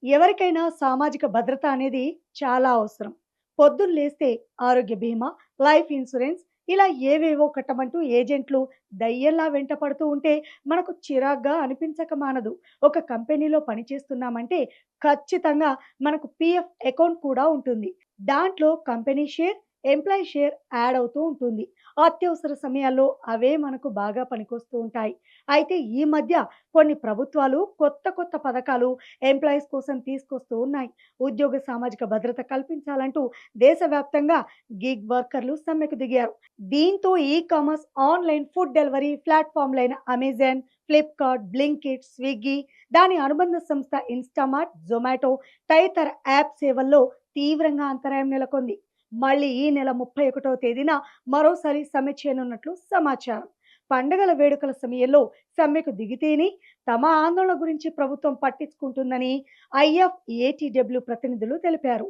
ఎవరికైనా సామాజిక భద్రత అనేది చాలా అవసరం. పొద్దున్న లేస్తే ఆరోగ్య బీమా, లైఫ్ ఇన్సూరెన్స్ ఇలా ఏవేవో కట్టమంటూ ఏజెంట్లు దయ్యంలా వెంట పడుతూ ఉంటే మనకు చిరాగ్గా అనిపించక మానదు. ఒక కంపెనీలో పనిచేస్తున్నామంటే ఖచ్చితంగా మనకు పీఎఫ్ అకౌంట్ కూడా ఉంటుంది. దాంట్లో company share, employee share add అవుతూ ఉంటుంది. అత్యవసర సమయాల్లో అవే మనకు బాగా పనికొస్తూ ఉంటాయి. అయితే ఈ మధ్య కొన్ని ప్రభుత్వాలు కొత్త కొత్త పథకాలు ఎంప్లాయీస్ కోసం తీసుకొస్తూ ఉన్నాయి. ఉద్యోగ సామాజిక భద్రత కల్పించాలంటూ దేశవ్యాప్తంగా గిగ్ వర్కర్లు సమ్మెకు దిగారు. దీంతో e commerce online food delivery ప్లాట్ఫామ్లైన అమెజాన్, ఫ్లిప్కార్ట్, బ్లింకిట్, స్విగ్గీ, దాని అనుబంధ సంస్థ ఇన్స్టామార్ట్, జొమాటో తదితర యాప్ సేవల్లో తీవ్రంగా అంతరాయం నెలకొంది. మళ్ళీ ఈ నెల 31వ తేదీన మరోసారి సమ్మె చేయనున్నట్లు సమాచారం. పండగల వేడుకల సమయంలో సమ్మెకు దిగితేనే తమ ఆందోళన గురించి ప్రభుత్వం పట్టించుకుంటుందని ఐఎఫ్ఏటిడబ్ల్యూ ప్రతినిధులు తెలిపారు.